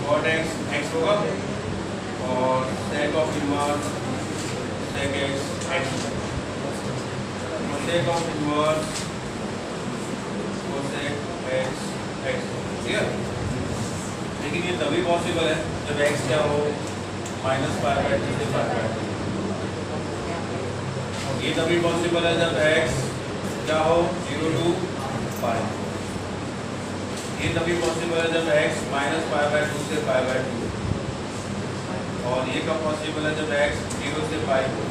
Cot x x होगा और sec of inverse sec x x, sec of inverse cosec x x. ठीक है, लेकिन ये तभी पॉसिबल है जब एक्स क्या हो -π/2 से π/2। ये तभी पॉसिबल है जब एक्स क्या हो 0 to π। ये तभी पॉसिबल है जब x -π/2 से π/2, और ये कब पॉसिबल है जब x 0 से π हो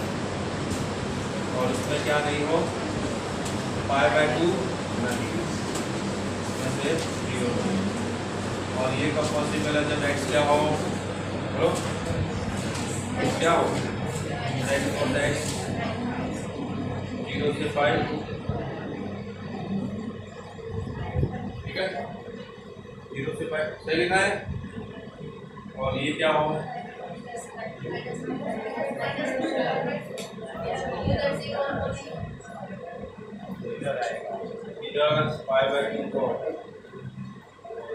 और उसमें क्या नहीं हो π/2 नहीं, इसमें से 0 नहीं। और ये कब पॉसिबल है जब x क्या हो, बोलो क्या हो x 0 से π। ठीक है, 0 से π सही लिखा है। और ये क्या हो इधर π/2 को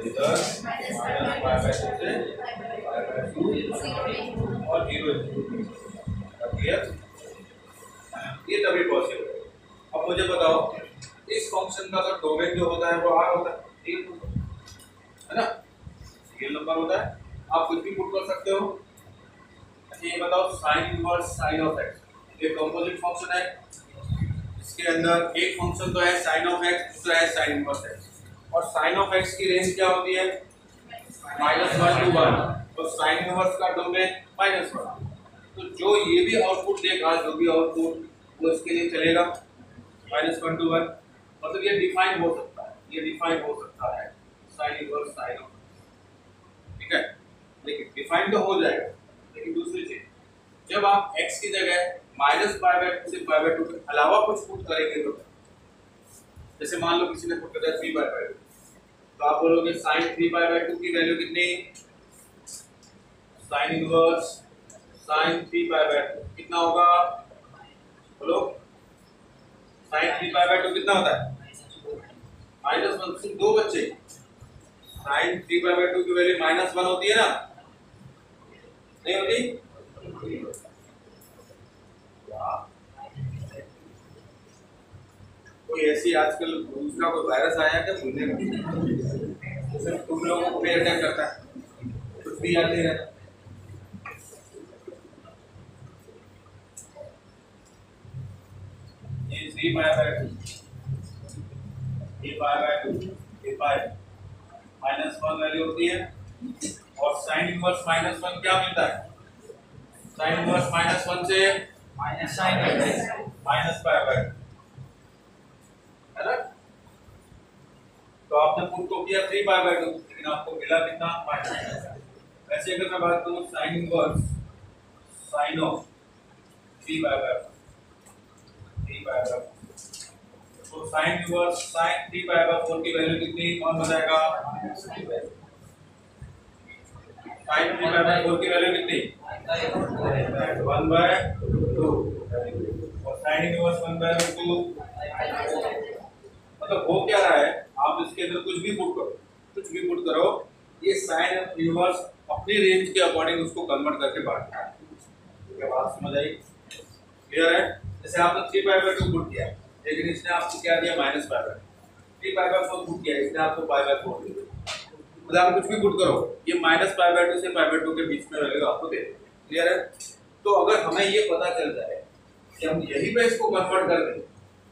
इधर -π/2 से π/2 और 0 क्लियर। ये तभी पॉसिबल है। अब मुझे बताओ इस फंक्शन का अगर डोमेन जो होता है वो r होता है, है ना, रियल नंबर होता है, आप कुछ भी पुट कर सकते हो। अच्छा ये बताओ sign inverse sign of x, ये कंपोजिट फंक्शन है, इसके अंदर एक फंक्शन तो है साइन ऑफ एक्स, दूसरा है साइन इनवर्स एक्स, और साइन ऑफ एक्स की रेंज क्या होती है -1 to 1, और साइन इनवर्स का डोमेन -1। तो जो ये भी आउटपुट देगा, जो भी आउटपुट वो इसके लिए चलेगा -1 to 1, मतलब ये डिफाइन हो सकता है, ये डिफाइन हो सकता है साइन इनवर्स साइन ऑफ, ठीक है। लेकिन डिफाइन तो हो जाएगा, लेकिन दूसरी चीज जब आप x की जगह -π/2 से π/2 के अलावा कुछ पुट करेंगे तो जैसे मान लो किसी ने पुट कर दिया 3π/2, तो आप बोलोगे sin 3π/2 की वैल्यू कितनी, sin इनवर्स sin 3π/2 कितना होगा, बोलो sin 3π/2 कितना होता है -1। सिर्फ दो बच्चे, sin 3π/2 की वैल्यू -1 होती है ना, नहीं होती? कोई ऐसी आजकल दूसरा कोई वायरस आया क्या भूलने का, सिर्फ तुम लोगों को पे अटैक करता है, कुछ भी याद नहीं रहता। ये 3π/2, ये π/2, ये π -1 वैल्यू होती है, और साइन इनवर्स -1 क्या मिलता है, साइन इनवर्स -1 से -π/2, है ना। तो आपने पुट को किया 3π/2, लेकिन आपको मिला कितना -π/2। वैसे अगर मैं बात करूं साइन इनवर्स साइन ऑफ 3π/2, तो साइन इनवर्स साइन 3π/4 की वैल्यू कितनी, कौन बताएगा, साइन 3π/4 की वैल्यू कितनी 1/2, और साइन इनवर्स 1/2। मतलब हो क्या रहा है, आप इसके अंदर कुछ भी पुट करो, कुछ भी पुट करो, ये साइन इनवर्स अपनी रेंज के अकॉर्डिंग उसको कन्वर्ट करके बांटता है। क्या बात समझ आई, क्लियर है। जैसे आपने 3π/2 पुट किया, लेकिन इसने आपको क्या दिया -π/2, 3π/4 पुट किया, इसने आपको π/4 दिया। मतलब आप कुछ भी पुट करो, ये -π/2 से π/2 के बीच में वैल्यू आपको दे, क्लियर है। तो अगर हमें ये पता चल जाए कि हम यही पे इसको कन्वर्ट कर दें,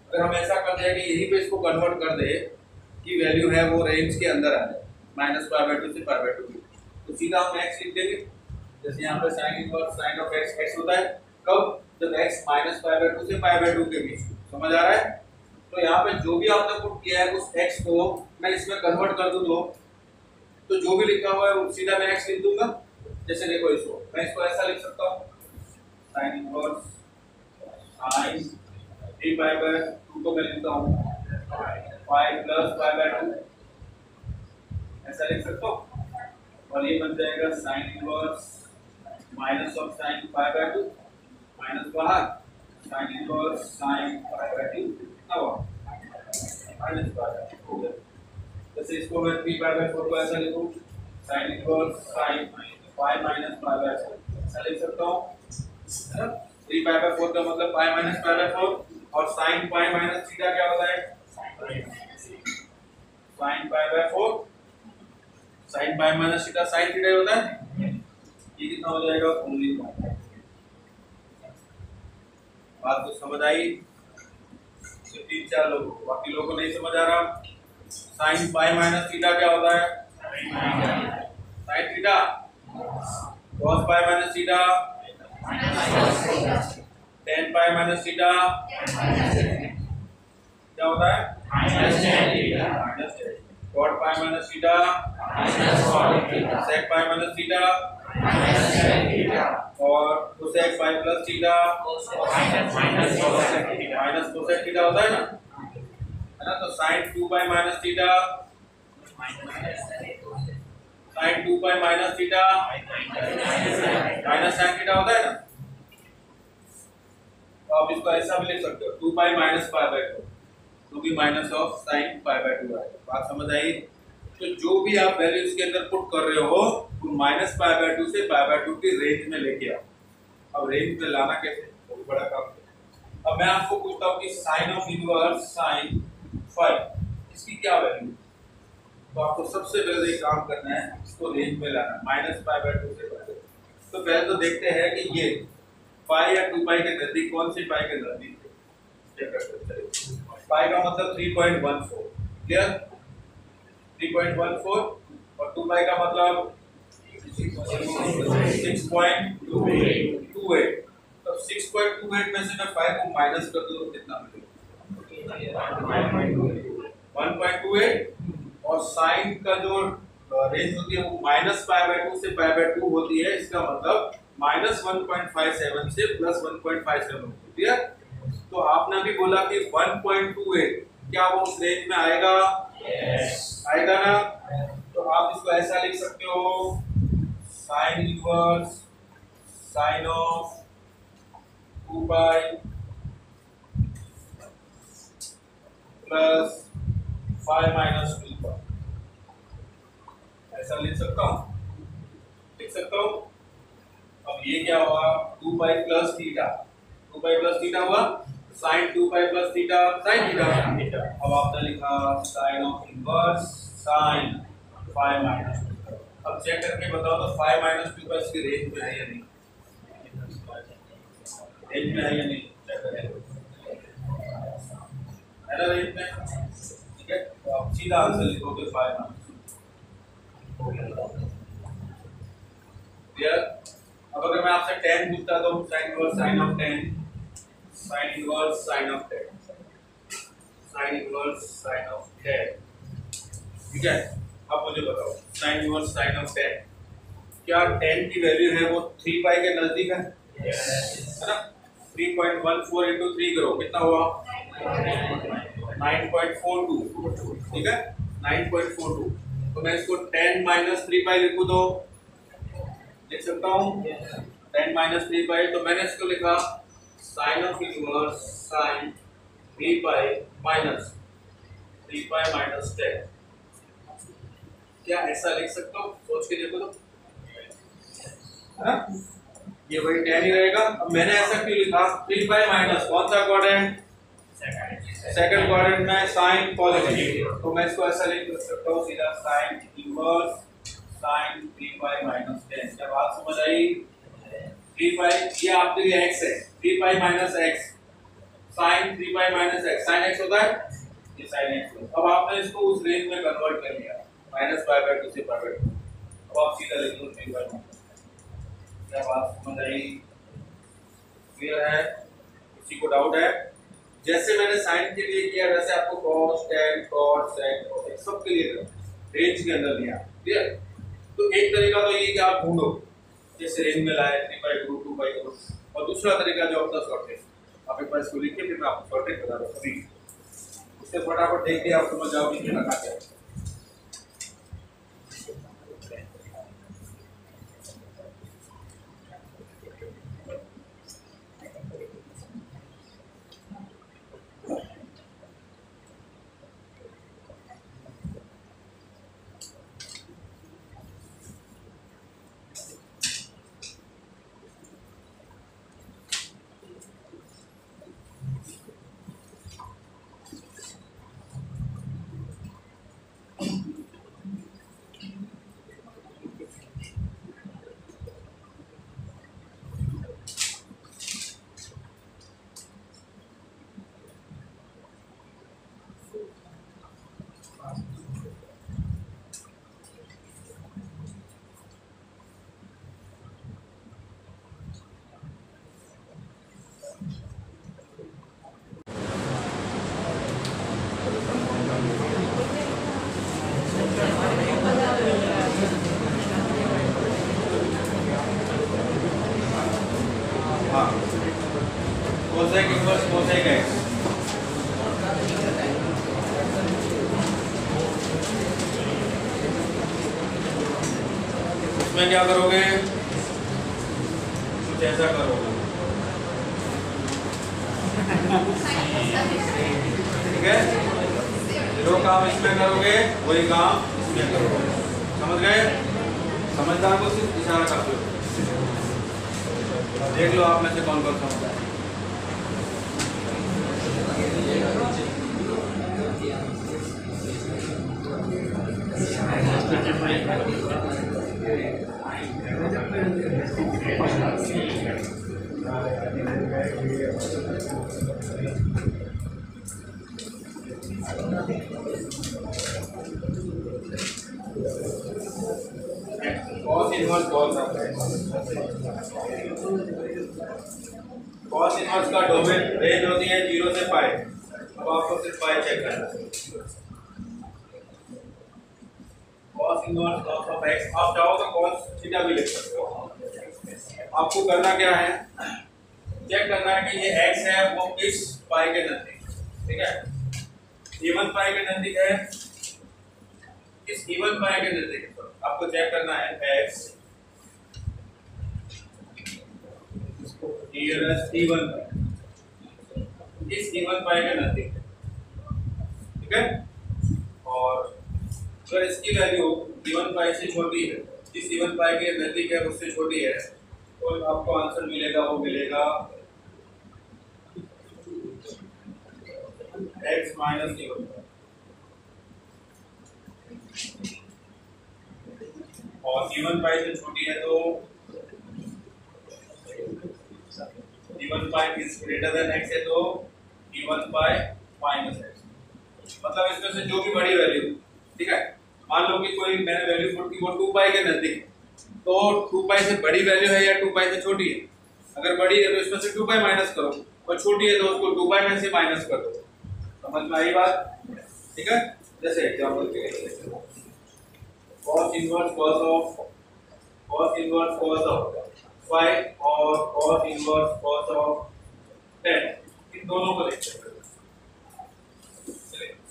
अगर हम ऐसा कर दें कि यही पे इसको कन्वर्ट कर दे कि वैल्यू है वो रेंज के अंदर आ जाए -π/2 से π/2 की, तो सीधा हम x लिख देंगे। जैसे यहाँ पे sign inverse sign of x x होता है कब, जब x -π/2 से π/2 के बीच, समझ आ रहा है। तो यहाँ पे जो भी आपने पुट किया है उस x को मैं इसमें कन्वर्ट कर दूं तो जो भी लिखा हुआ है वो सीधा मैं x लिख दूंगा। जैसे देखो इसको मैं इसको ऐसा लिख सकता हूँ, साइन इनवर्स साइन 3π/2 को मैं लिखता हूँ 5 + π/2, ऐसा लिख सकता हूँ, और ये बन जाएगा sine inverse minus of sine π/2 minus बाहर साइन इनवर्स साइन π/2 कितना हुआ -π/2 हो गया। जैसे इसको मैं 3π/4 को ऐसा लिखूं sign inverse sine pi minus pi by 4 ऐसा लिख सकता हूँ, है ना। 3 पाई बाय 4 का मतलब पाई माइनस पाई बाय 4, और साइन पाई माइनस थीटा क्या होता है, sine pi by 4, sine pi minus theta sine theta होता है। ये कितना हो जाएगा, ओनली बात तो समझ आई। सिर्फ 3-4 लोगों को, बाकी लोगों को नहीं समझ आ रहा। साइन पाई माइनस थीटा क्या होता है, sine theta, cos pi minus theta, tan pi minus theta क्या होता है, cot pi minus theta, sec pi minus theta, और cosec पाई plus theta minus cosec theta होता है ना। तो sin 2 pi minus theta, sin 2 pi minus theta minus sin theta होता है ना। तो आप इसको ऐसा भी लिख सकते हो, 2 पाई माइनस पाई बाय 2, तो भी minus of sin pi by 2 आएगा। बात समझ आई। तो जो भी आप वैल्यू इसके अंदर पुट कर रहे हो वो माइनस पाई बाय 2 से पाई बाय 2 की रेंज में लेके आओ। अब रेंज में लाना कैसे, बहुत बड़ा काम है। अब मैं आपको पूछता हूँ कि साइन ऑफ इनवर्स साइन 5 इसकी क्या वैल्यू, तो आपको सबसे पहले एक काम करना है, इसको रेंज में लाना, माइनस पाई बाय 2 से पाई बाय 2। तो पहले तो देखते हैं कि ये पाई या 2 पाई के नजदीक कौन सी पाई के नजदीक है, चेक करते हैं। पाई का मतलब 3.14, क्लियर, 3.14, और 2 पाई का मतलब 6.28। तो 6.28 में से मैं 5 को माइनस कर दूं तो कितना मिलेगा, 1.28, और साइन का जो रेंज होती है वो माइनस पाई बाय 2 से पाई बाय 2 होती है। इसका मतलब माइनस 1.57 से प्लस 1.57 होती है। तो आपने भी बोला कि 1.28 क्या वो उस रेंज में आएगा, आएगा ना। तो आप इसको ऐसा लिख सकते हो, sign inverse sign of 2 pi plus 5 minus 2 पाई, ऐसा लिख सकता हूँ, लिख सकता हूँ। अब ये क्या हुआ, 2 pi plus theta, 2 pi plus theta हुआ, sine 2 pi plus theta sine theta. अब आपने लिखा sine of inverse sine 5 minus 2। अब चेक करके बताओ तो 5 माइनस 2 इसकी रेंज में है या नहीं, रेंज में है या नहीं, चेक करें, है ना रेंज में, ठीक है। तो आप सीधा आंसर लिखोगे 5 माइनस 2, क्लियर। अब अगर मैं आपसे 10 पूछता तो sign inverse sign of 10, sign inverse sign of 10, sign inverse sign of 10, ठीक है। अब मुझे बताओ साइन इनवर्स साइन ऑफ 10, क्या 10 की वैल्यू है वो 3 पाई के नजदीक है, है ना। 3.14 into 3 करो कितना हुआ, 9.42, ठीक है, 9.42। तो मैं इसको 10 माइनस 3 पाई लिखूं तो लिख सकता हूँ 10 माइनस 3 पाई। तो मैंने इसको लिखा sine of inverse sine 3 pi minus 3 pi minus 10। क्या ऐसा लिख सकता हूँ, सोच के देखो तो, है ना, ये वही 10 ही रहेगा। अब मैंने ऐसा क्यों लिखा, 3 पाई माइनस कौन सा क्वाड्रेंट, सेकंड क्वाड्रेंट में साइन पॉजिटिव, तो मैं इसको ऐसा लिख सकता हूँ सीधा sign inverse sine 3 pi minus 10। क्या बात समझ आई, 3 पाई ये आपके लिए x है, 3 pi minus x, sine 3 pi minus x, sine x होता है, ये साइन x। अब आपने इसको उस रेंज में कन्वर्ट कर लिया, माइनस पाई बाय 2 से पाई बाय 2। अब आप सीधा लिख लो 3 पाई माइनस। क्या बात समझ आई, क्लियर है, किसी को डाउट है। जैसे मैंने साइन के लिए किया वैसे आपको cos tan cot sec cosec सब के लिए रेंज के अंदर लिया, क्लियर। तो एक तरीका तो ये कि आप ढूंढो जैसे रेंज में लाए 3/2 2/2, और दूसरा तरीका जो अपना शॉर्टेज, आप एक बार इसको लिखिए फिर मैं आपको शॉर्टेज बता दूं अभी, उससे फटाफट देख के आप समझ जाओगे कि रखा क्या है। sin x। इसमें क्या करोगे, कुछ ऐसा करोगे, ठीक है। जो काम इसमें करोगे वही काम इसमें करोगे, समझ गए। समझदार को सिर्फ इशारा करते हो। देख लो आप में से कौन कौन समझ आए। cos इनवर्स कौन सा है? cos इनवर्स का डोमेन रेंज होती है 0 से पाई। अब आपको सिर्फ पाई चेक करना है। cos inverse cos of x, आप चाहो तो cos थीटा भी लिख सकते हो। आपको करना क्या है, चेक करना है कि ये x है वो किस पाई के नजदीक, ठीक है। इवन पाई के नजदीक है, किस इवन पाई के नजदीक आपको चेक करना है x नियरेस्ट इवन, किस इवन पाई के नजदीक, ठीक है। और अगर इसकी वैल्यू इवन पाई से छोटी है, जिस इवन पाई के नजदीक है उससे छोटी है, तो आपको आंसर मिलेगा, वो मिलेगा x माइनस इवन। और इवन पाई से छोटी है तो even pi is greater than x है, तो इवन पाई माइनस x। मतलब इसमें से जो भी बड़ी वैल्यू, ठीक है। मान लो कि कोई मैंने वैल्यू पुट की वो 2 पाई के नजदीक है, तो 2 पाई से बड़ी वैल्यू है या 2 पाई से छोटी है। अगर बड़ी है तो इसमें से 2 पाई माइनस करो, और छोटी है तो उसको 2 पाई में से माइनस कर दो। समझ में आई बात, ठीक है। जैसे एग्जांपल के लिए cos इनवर्स cos ऑफ 5 और cos इनवर्स cos ऑफ 10, इन दोनों को देखते हैं।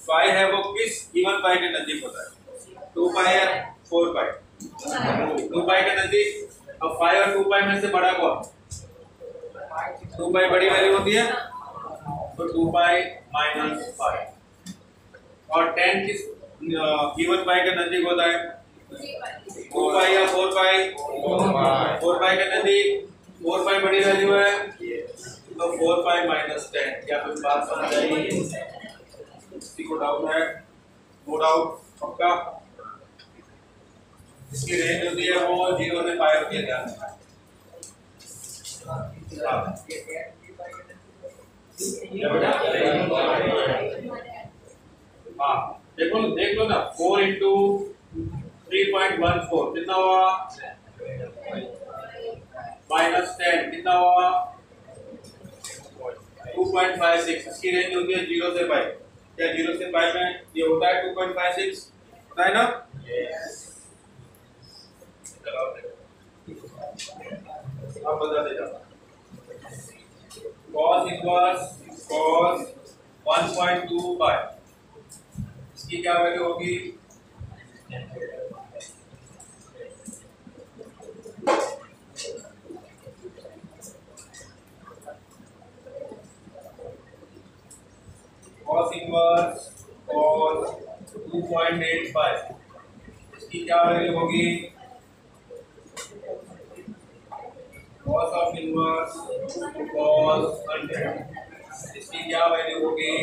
5 है वो किस इवन पाई के नजदीक होता है, 2 पाई या 4 पाई, 2 पाई के नजदीक। अब 5 और 2 पाई में से बड़ा कौन, 2 पाई बड़ी वैल्यू होती है, तो 2 पाई माइनस 5। और 10 किस इवन पाई के नजदीक होता है, 2 पाई या 4 पाई, 4 पाई के नजदीक। 4 पाई बड़ी वैल्यू है, तो 4 पाई माइनस 10। क्या कुछ बात समझ आई, किसी को डाउट है? नो डाउट, पक्का। इसकी रेंज होती है वो 0 से पाई होती है, ध्यान रखना। हाँ देखो, देख लो ना, 4 इंटू 3.14 कितना हुआ, माइनस 10 कितना हुआ, 2.56। इसकी रेंज होती है 0 से पाई। क्या 0 से पाई में ये होता है 2.56, होता है ना। आप बताते जाओ। cos इनवर्स cos 1.25, इसकी क्या वैल्यू होगी, cos इनवर्स cos 2.85, इसकी क्या वैल्यू होगी, cos ऑफ इनवर्स cos 100, इसकी क्या वैल्यू होगी,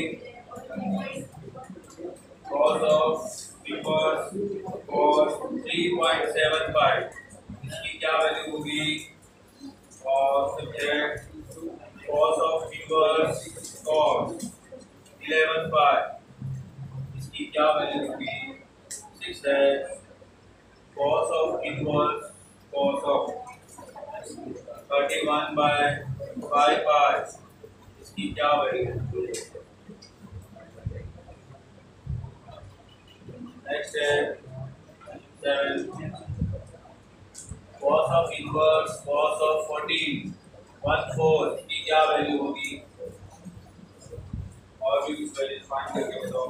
cos ऑफ इनवर्स cos 3.75, इसकी क्या वैल्यू होगी, और subject cos of inverse cos 11 पाई, इसकी क्या वैल्यू होगी, 6 है। cos of inverse cos of 31/5 पाई, इसकी क्या वैल्यू होगी। नेक्स्ट है 7, cos of inverse cos of 14 इसकी क्या वैल्यू होगी, और भी कुछ वैल्यूज फाइंड करके बताओ।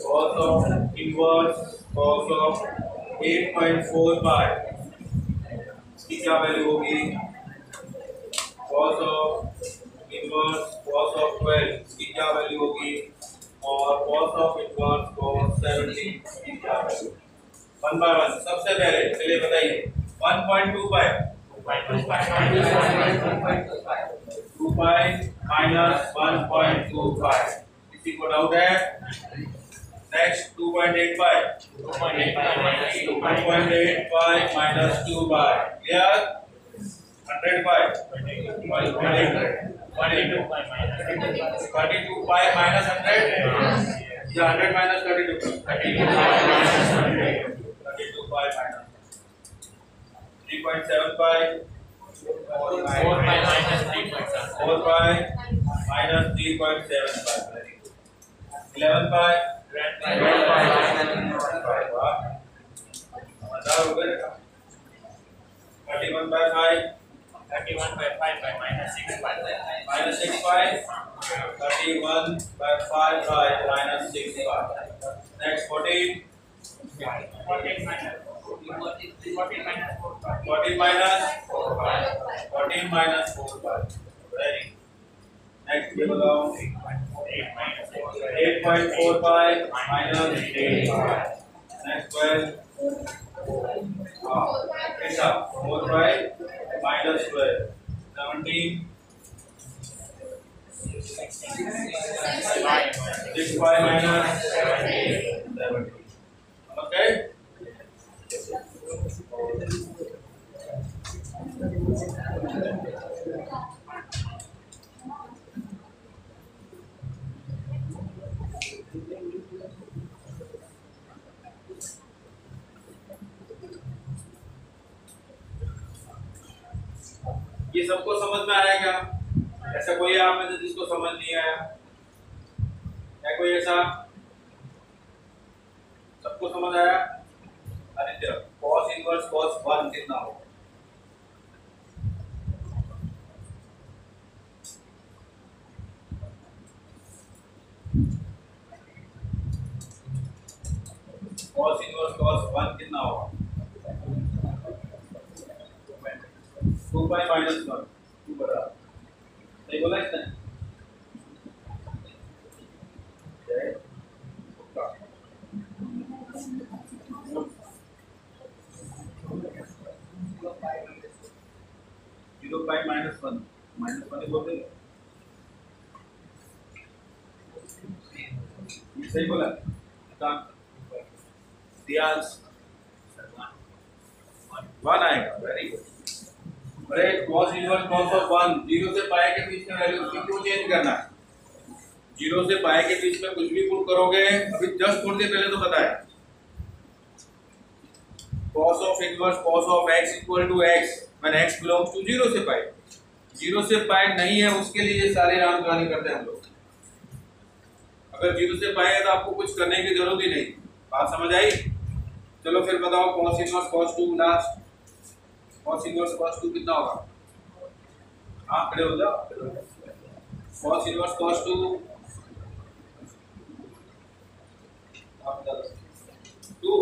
cos of inverse cos of 8.4 pi इसकी क्या वैल्यू होगी? cos of inverse cos of 12 इसकी क्या वैल्यू होगी? और cos of inverse cos 17 इसकी क्या वैल्यू? 1 by 1 सबसे पहले चलिए बताइए 1.2 pi 2 pi minus 1.25 किसी को डाउट है? Next 2.8 pi 2.8 pi minus 2 pi clear? 100 pi 32 pi minus 100 या 100 minus 32 32 pi minus 3.7 pi 4 pi minus 3.7 pi 11 pi 12 pi बताओ उधर 31 by 5 minus 6 pi 31 by 5 pi minus 6 pi next 14 minus 4 pi very next ये बताओ 8.4 pi minus 8 pi next 12 ऐसा 4 pi minus 12 17 6 pi minus 17 okay ये सबको समझ में आया क्या? ऐसा कोई है आप में से जिसको समझ नहीं आया? है कोई ऐसा? सबको समझ आया? आदित्य cos इनवर्स cos 1 कितना होगा? cos इनवर्स cos 1 कितना होगा? 2 pi minus 1 2 बराबर सही बोला इसने? जीरो पाई माइनस वन ही बोल रहे सही बोला? वन आएगा वेरी गुड। अरे cos इनवर्स cos ऑफ 1 0 से पाई के बीच में वैल्यू क्यों चेंज करना है? 0 से पाई के बीच में कुछ भी पुट करोगे अभी जस्ट थोड़ी देर पहले तो बताया cos of inverse cos of x equal to x when x belongs to 0 से पाई। 0 से पाई नहीं है उसके लिए ये सारे रामकहानी करते हैं हम लोग। अगर 0 से पाई है तो आपको कुछ करने की जरूरत ही नहीं। बात समझ आई? चलो फिर बताओ cos inverse cos 2 last cos inverse cos 2 कितना होगा? हाँ खड़े हो जाओ। cos inverse cos 2 2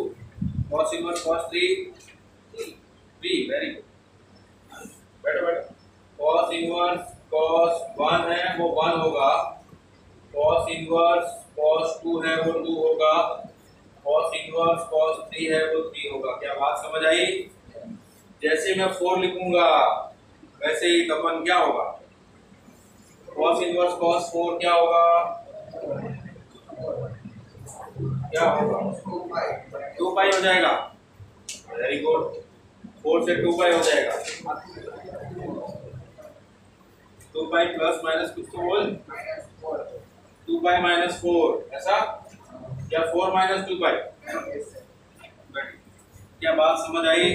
cos inverse cos 3 very good. बैठो cos इनवर्स cos 1 है वो 1 होगा, cos इनवर्स cos 2 है वो 2 होगा, cos इनवर्स cos 3 है वो 3 होगा। क्या बात समझ आई? जैसे मैं 4 लिखूंगा वैसे ही अपन क्या होगा? cos इनवर्स cos 4 क्या होगा? क्या होगा? 2 पाई हो जाएगा। Very good. 4 से 2 पाई हो जाएगा। 2 पाई प्लस माइनस कुछ तो बोल 2 पाई माइनस 4 ऐसा या 4 माइनस 2 पाई। क्या बात समझ आई?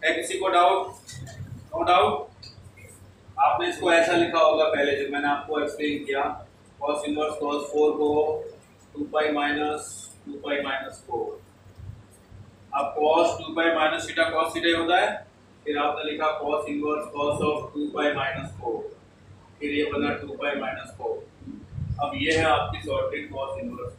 है किसी को डाउट? No doubt. आपने इसको ऐसा लिखा होगा पहले जब मैंने आपको एक्सप्लेन किया cos इनवर्स cos 4 को 2 पाई माइनस 4। अब cos 2 pi minus theta cos theta होता है। फिर आपने लिखा cos inverse cos of 2 pi minus 4 फिर ये बना 2 पाई माइनस 4। अब ये है आपकी सॉर्टेड कॉस इनवर्स।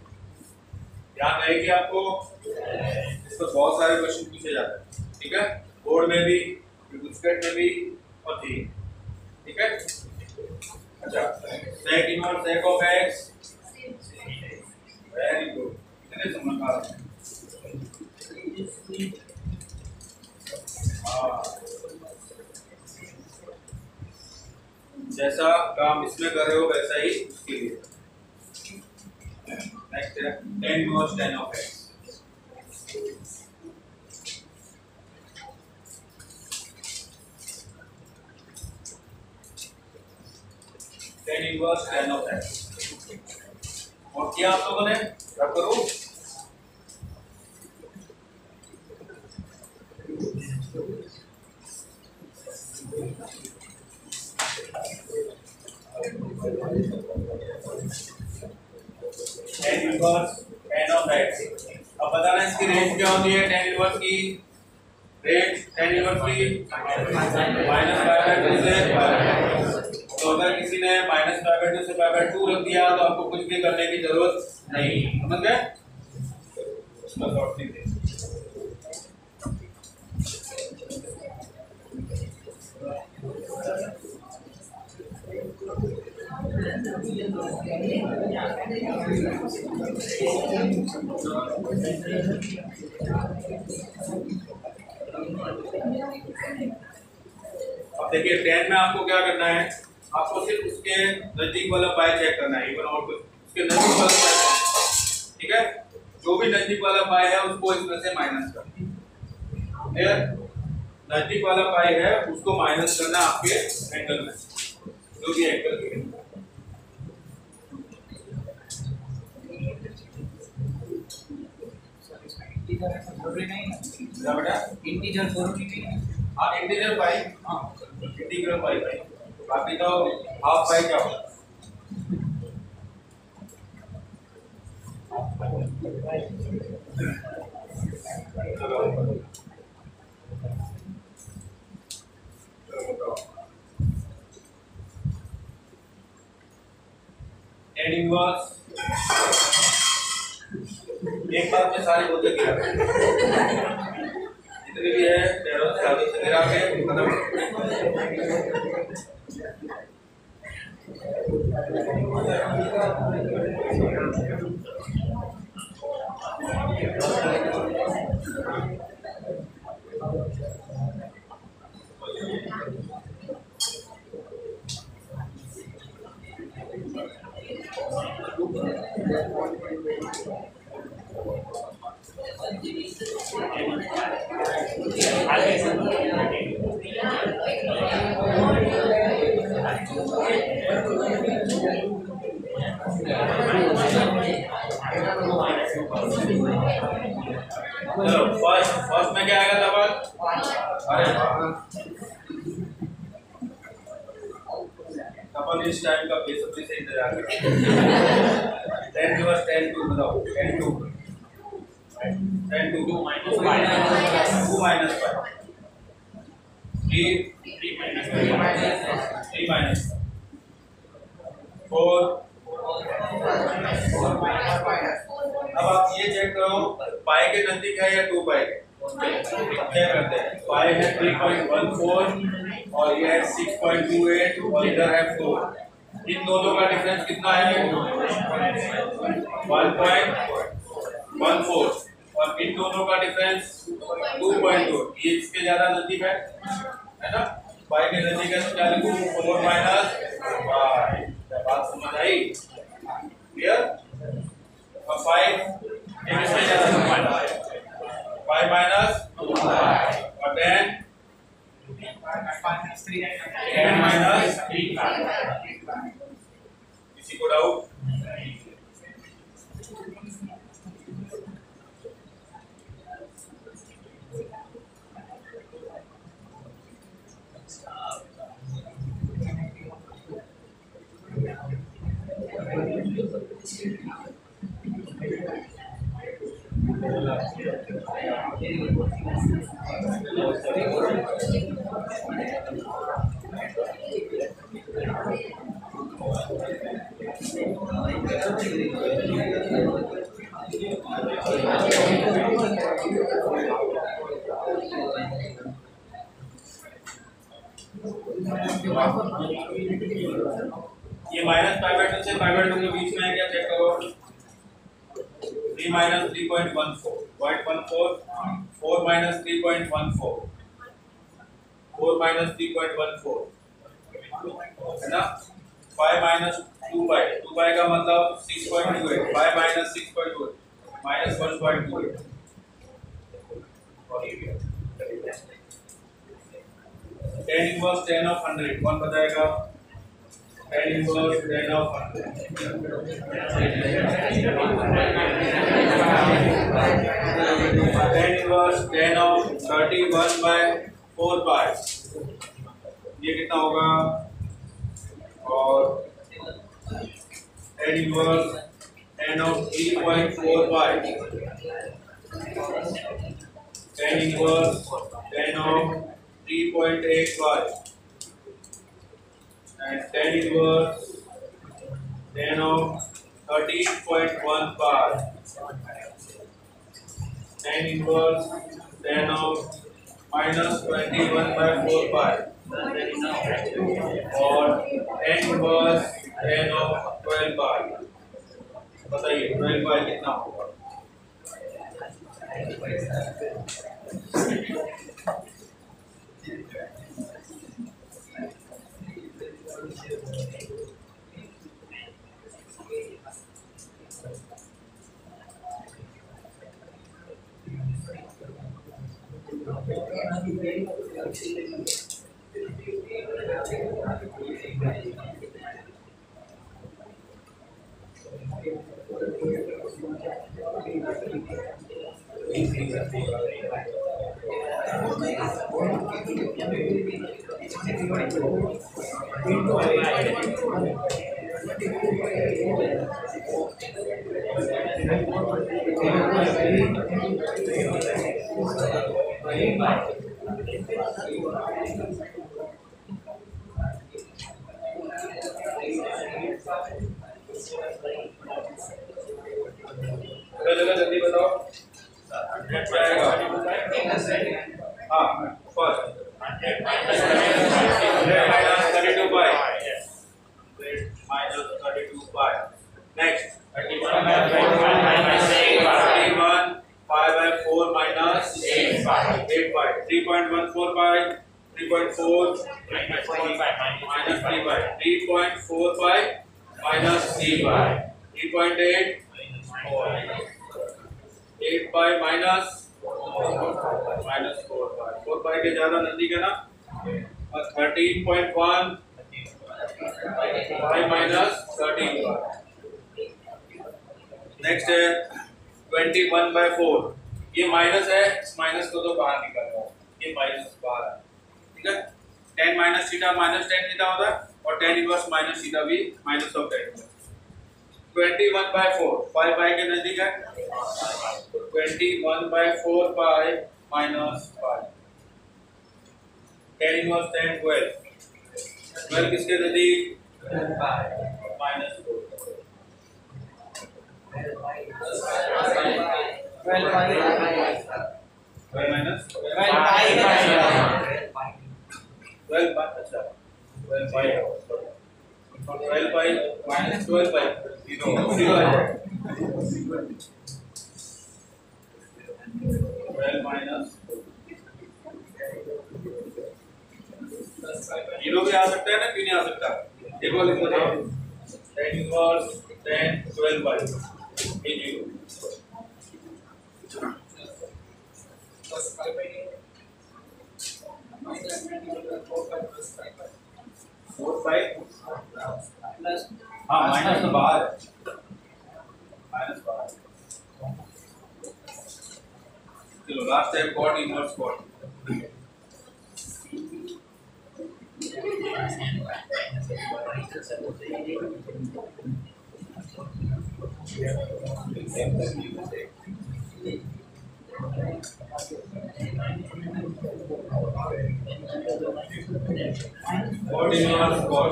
ध्यान रहेगी आपको, इस पर बहुत सारे क्वेश्चन पूछे जाते हैं, ठीक है, बोर्ड में भी, गुजकेट में भी और जी, ठीक है। अच्छा, sec inverse sec of x, very good, कितने समझ आ रहे हैं। जैसा काम इसमें कर रहे हो वैसा ही उसके लिए। नेक्स्ट है tan inverse tan of x। tan inverse tan of x और क्या आप लोगों ने क्या करो, tan inverse tan of x। अब बताना इसकी रेंज क्या होती है, tan इनवर्स की रेंज, tan इनवर्स की -π/2 से, तो अगर किसी ने -π/2 से π/2 रख दिया तो आपको कुछ भी करने की जरूरत नहीं, समझ गए, उसका सॉर्ट नहीं दे। अब देखिए tan में आपको क्या करना है, आपको सिर्फ उसके नजदीक वाला पाई चेक करना है, इवन और कुछ उसके नजदीक वाला पाई, ठीक है, जो भी नजदीक वाला पाई है उसको इसमें से माइनस करना है, नजदीक वाला पाई है उसको माइनस करना आपके एंगल में, जो भी एंगल के इंटीजर जरूरी नहीं है। हाँ इंटीजर पाई, हाँ इंटीग्रल पाई पाई, बाकी तो हाफ पाई क्या होगा। tan इनवर्स एक बार में सारे होते गिरा जितने भी है टेरोस सारे से गिरा के खत्म। चलो फर्स्ट में क्या आएगा डबल, अरे डबल इस टाइम का बेसब्री से इंतजार कर, tan इनवर्स tan 2 बताओ, tan 2 2 माइनस 5 3 माइनस 4। अब आप ये चेक करो पाई के नजदीक है या 2 पाई के, क्या करते हैं, पाई है 3.14 और ये है 6.28 और इधर है 4, इन दोनों का डिफरेंस कितना है 1.14 और इन दोनों का डिफरेंस 2.2, ये इसके ज्यादा नजदीक है ना, पाई के नजदीक है तो क्या लिखूं 4 माइनस 5, बात समझ आई, क्लियर। और 5 इसमें ज्यादा 5 माइनस और 10 माइनस 3, किसी को डाउट, ये माइनस पाई बाय 2 से पाई बाय 2 के बीच में है क्या, चेक करो। 3 माइनस 3.14 4 माइनस 3.14 4 माइनस 3.14 है ना। 5 माइनस 2 पाई का मतलब 6.28 5 minus 6.28 minus 1.28 tan inverse tan of 100 कौन बताएगा। tan inverse tan of 100 tan inverse tan of 31 by 4 pi ये कितना होगा। और tan inverse tan of 3.4 pi tan inverse tan of 3.8 pi and tan inverse tan of 13.1 pi tan inverse tan of minus 21 by 4 pi और tan inverse tan of 12 pi। बताइए 12 pi कितना होगा। जल्दी बताओ क्या आएगा। हाँ first 32 pi minus 32 pi next 31 pi by 4 minus 8 pi 3.14 pi 3.4 minus 3 pi 3.4 pi minus 3 pi 3.8 8 pi minus 4 pi 4 pi के ज्यादा नजदीक है ना। और 13.1 pi minus 13 pi नेक्स्ट है 21 by 4 ये माइनस है, इस माइनस को तो बाहर निकाल दो, ये माइनस बाहर है ठीक है। tan minus theta minus tan theta होता है और tan इनवर्स minus थीटा भी minus of tan। 21 by 4 5 pi के नजदीक है 21 by 4 pi minus 5 tan inverse tan 12 किसके नजदीक minus 4 12 minus 12 pi अच्छा 12 pi 12 pi minus 12 pi 0 12 minus 0 भी आ सकता है ना, क्यों नहीं आ सकता। एक बार लिख दो tan inverse tan 12 pi ये 0 4 5 हाँ माइनस तो बाहर है, माइनस बाहर। चलो last time cot inverse cot cot inverse cot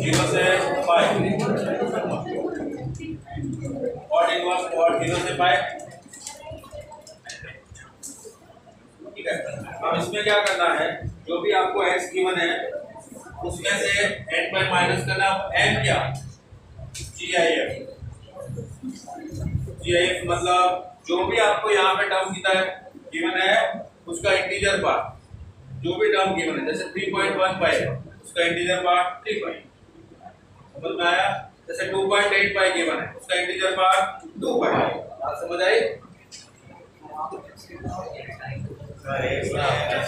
zero से 5 पाई। ठीक है, अब इसमें क्या करना है, जो भी आपको x गिवन है उसमें से n पाई माइनस करना। n क्या, GIF मतलब जो भी आपको यहाँ पे टर्म गिवन है उसका इंटीजर पार्ट, जो भी टर्म गिवन है, जैसे 3.1 पाई है उसका इंटीजर पार्ट 3 पाई, समझ में आया? जैसे 2.8 पाई गिवन है उसका इंटीजर पार्ट 2 पाई। बात समझ आई?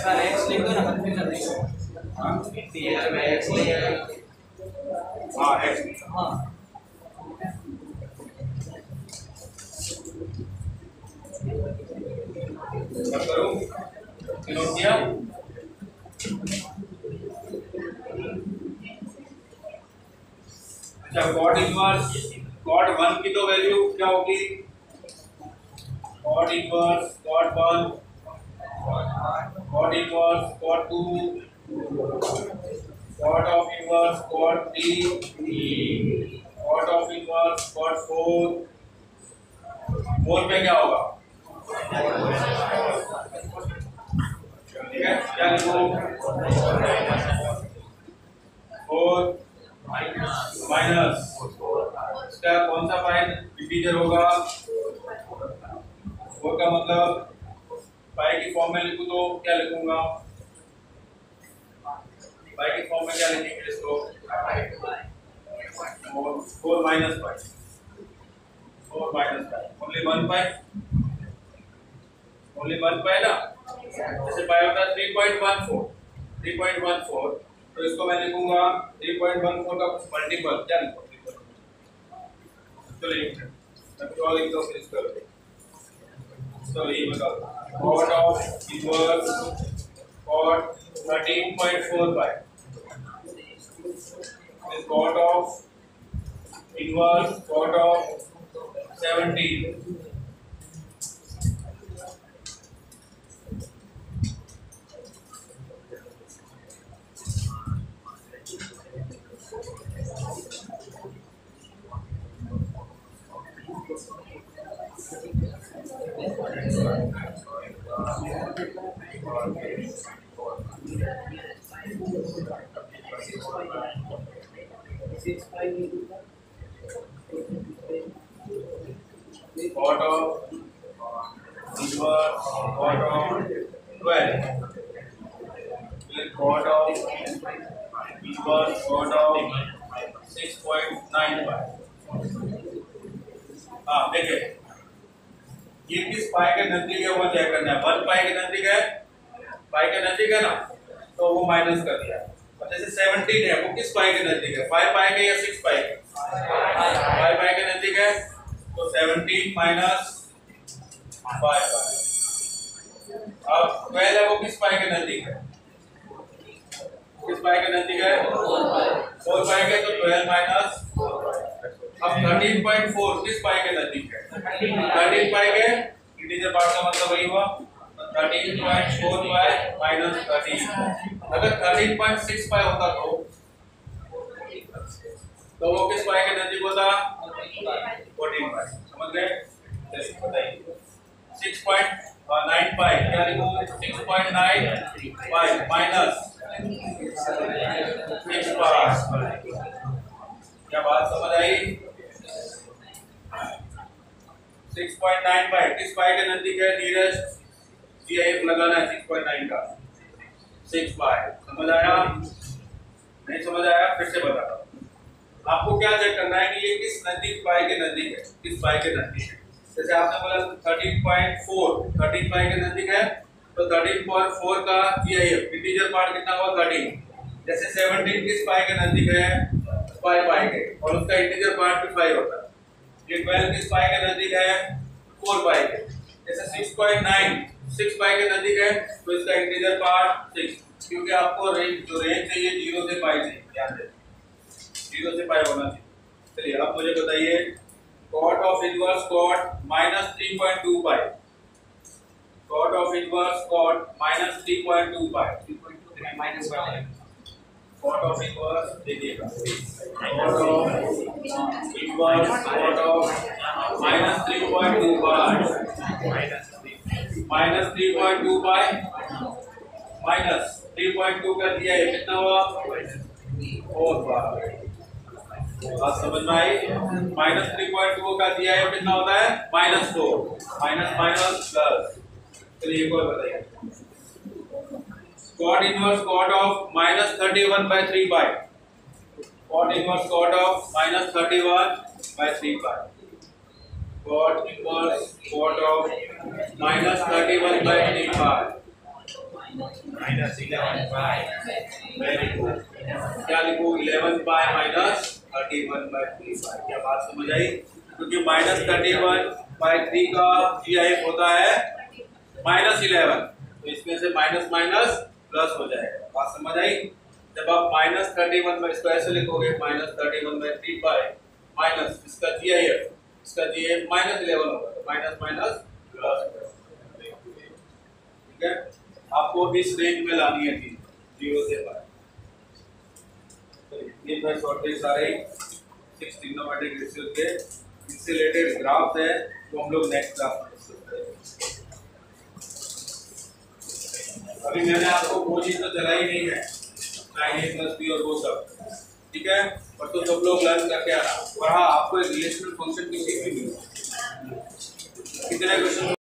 सर x लिख दो ना, कंफ्यूजन नहीं हो। हां इंटीजर में x ले आए। हां x, हां क्या करूं, नोट किया? अच्छा, कॉट इनवर्स कॉट 1 की तो वैल्यू क्या होगी, cot inverse cot 1, cot inverse cot 2, cot of inverse cot 3, cot of inverse cot 4, मोल पे क्या होगा? ठीक है, क्या लिखो, 4 माइनस इसका कौन सा पाई इंटीजर होगा, 4 का मतलब पाई की फॉर्म में लिखूं तो क्या लिखूंगा, पाई की फॉर्म में क्या लिखेंगे इसको, 4 minus pi, 4 minus pi, only 1 पाई, ओनली 1 पाई ना। जैसे पाई होता है 3.14, तो इसको मैं लिखूंगा 3.14 का कुछ मल्टीपल, क्या लिखूंगा, चलो ये मैं कुछ और लिखता हूँ, फिर इसको चलो ये बताओ, cot of inverse cot 13.4 pi is cot of inverse cot of 17. Cot of inverse cot of 12 will cot of inverse cot of 6.95. हाँ देखिए, ये किस पाई के नजदीक है वो चेक करना है। 1 पाई के नजदीक है, पाई के नजदीक है ना, तो वो माइनस कर दिया। और जैसे 17 है वो किस पाई के नजदीक है, 5 पाई के या 6 पाई के, 5 पाई के नजदीक है, तो 17 माइनस 5 पाई। अब 12 है वो किस पाई के नजदीक है, किस पाई के नजदीक है, 4 पाई के, तो 12 माइनस। अब 13.4 किस पाई के नजदीक है, 13 पाई के, इंटीजर पार्ट का मतलब वही हुआ, 13.4 पाई माइनस 13। अगर 13.6 पाई होता तो वो किस पाई के नजदीक होता, 14 पाई। समझ गए? चलिए बताइए, 6.9 पाई क्या लिखूं, 6.9 पाई माइनस 6 पाई। क्या बात समझ आई? 6.9 पाई किस पाई के नजदीक है, नियरेस्ट GIF लगाना है 6.9 का, 6 पाई। समझ आया? नहीं समझ आया? फिर से बताता हूँ, आपको क्या चेक करना है कि ये किस नजदीक पाई के नजदीक है, किस पाई के नजदीक है। जैसे आपने बोला 13.4 13 पाई के नजदीक है, तो 13.4 का GIF इंटीजर पार्ट कितना हुआ, 13। जैसे 17 किस पाई के नजदीक है, 5 पाई के, और उसका इंटीजर पार्ट भी 5 होता है। ये 12 किस पाई के नजदीक है, 4 पाई के। जैसे 6.9 6 पाई के नजदीक है, तो इसका इंटीजर पार्ट 6, क्योंकि आपको रेंज जो रेंज चाहिए 0 से पाई चाहिए, ध्यान दें 0 से पाई होना चाहिए। चलिए अब मुझे बताइए, cot of inverse cot minus 3.2 pi, cot of inverse cot minus 3.2 pi, 3.2 minus cot of inverse देखिएगा, cot of inverse cot of minus 3.2 bye minus 3.2 कर दिया है, कितना हुआ 4 बार। बात समझ में आई? माइनस 3.2 का दिया है, कितना होता है -4, माइनस माइनस प्लस। चलिए एक और बताइए, cot inverse cot of -31/3 pi, cot inverse cot of -31/3 pi, cot inverse cot of -31/3 pi, -11 pi। Very good. क्या लिखूं 11 पाई माइनस 31/3 पाई। क्या बात समझ आई? क्योंकि -31/3 का GIF होता है -11, तो इसमें से माइनस माइनस प्लस हो जाएगा। बात समझ आई? जब आप -31 इसको ऐसे लिखोगे -31/3 पाई माइनस इसका GIF, -11 होगा, तो माइनस माइनस प्लस। ठीक है, आपको इस रेंज में लानी है थी 0 से 5। ये मैं शॉर्टेज सारे 6 ट्रिग्नोमेट्रिक रेशियो के इससे रिलेटेड ग्राफ है, तो हम लोग नेक्स्ट क्लास में डिस्कस करेंगे। अभी मैंने आपको वो चीज तो चलाई नहीं है, sin a + b और वो सब, ठीक है, पर तो सब लोग लर्न करके आना। और हाँ, आपको एक रिलेशनल फंक्शन की सीख भी मिली। कितने क्वेश्चन